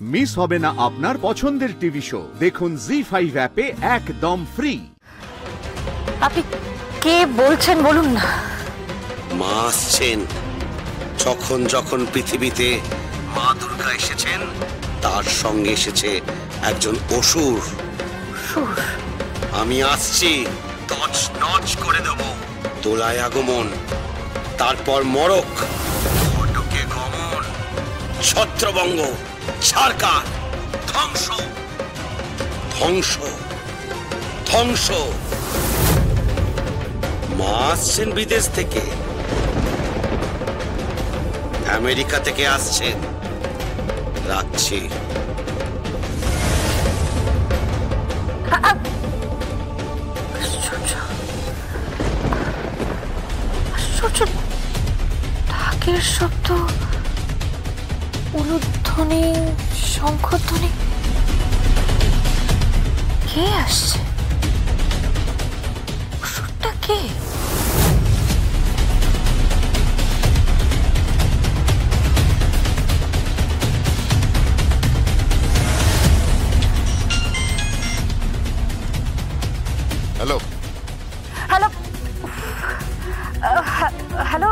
Miss হবে না আপনার পছন্দের টিভি শো। দেখুন জি5 অ্যাপে একদম ফ্রি। আপনি কে বলছেন বলুন না। মা আসছেন। যখন যখন পৃথিবীতে মা দুর্গা এসেছেন, তার সঙ্গে এসেছে একজন অসুর। আমি আসছি, তছ নচ করে দেব। দোলায় আগমন, তারপর মরক, ঘটকে গমন, ছত্রভঙ্গ, সরকার, ধ্বংস ধ্বংস ধ্বংস। মা আসছেন বিদেশ থেকে, আমেরিকা থেকে আসছেন। রাখছি। ঢাকের শব্দ, উলুধ্বনি, শঙ্খধ্বনি। কে আসছে? অসুরটা কে? হ্যালো হ্যালো হ্যালো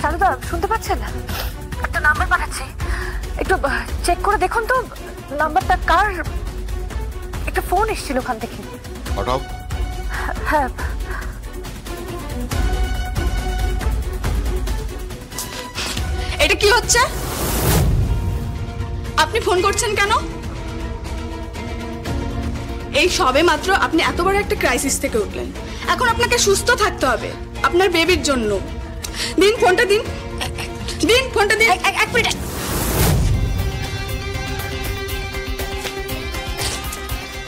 সারদা, শুনতে পাচ্ছেন? একটা নাম্বার পাঠাচ্ছি, একটু চেক করে দেখুন তো নাম্বারটা কার। একটা ফোন এসেছিল ওখান থেকে। পাঠাও। হ্যাঁ। এটা কি হচ্ছে? আপনি ফোন করছেন কেন? এই সবে মাত্র আপনি এত বড় একটা ক্রাইসিস থেকে উঠলেন। এখন আপনাকে সুস্থ থাকতে হবে আপনার বেবির জন্য। দিন ফোনটা, দিন দিন ফোনটা, দিন। এক মিনিট।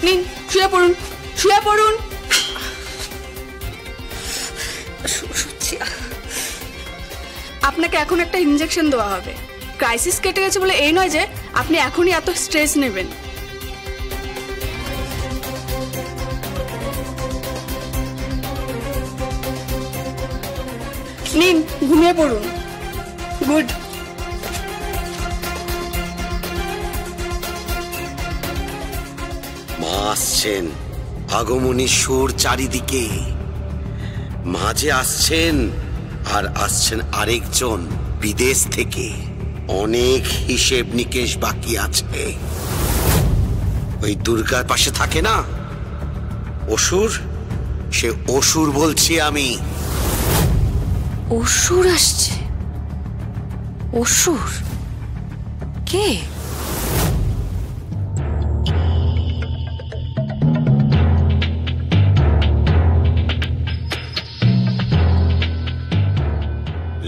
নিন, শুয়ে পড়ুন, শুয়ে পড়ুন। আপনাকে এখন একটা ইনজেকশন দেওয়া হবে। ক্রাইসিস কেটে গেছে বলে এই নয় যে আপনি এখনই এত স্ট্রেস নেবেন। নিন, ঘুমিয়ে পড়ুন। গুড। মা আসছেন, আগমনী সুর চারিদিকে। মাঝে আসছেন, আর আসছেন আরেকজন বিদেশ থেকে। অনেক হিসেব নিকেশ বাকি আছে। ওই দুর্গার পাশে থাকে না অসুর, সে অসুর বলছি আমি। অসুর আসছে? অসুর কে?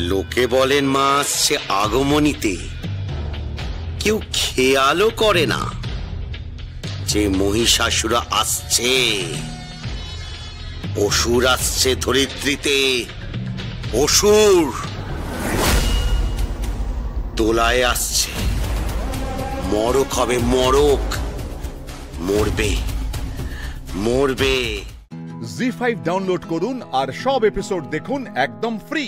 লোকে বলেন মা আসছে আগমনীতে। কেউ খেয়ালও করে না যে মহিষাসুরা আসছে। অসুর আসছে ধরিত্রীতে। অসুর দোলায় আসছে। মরক হবে, মরক। মরবে, মরবে। জি5 ডাউনলোড করুন আর সব এপিসোড দেখুন একদম ফ্রি।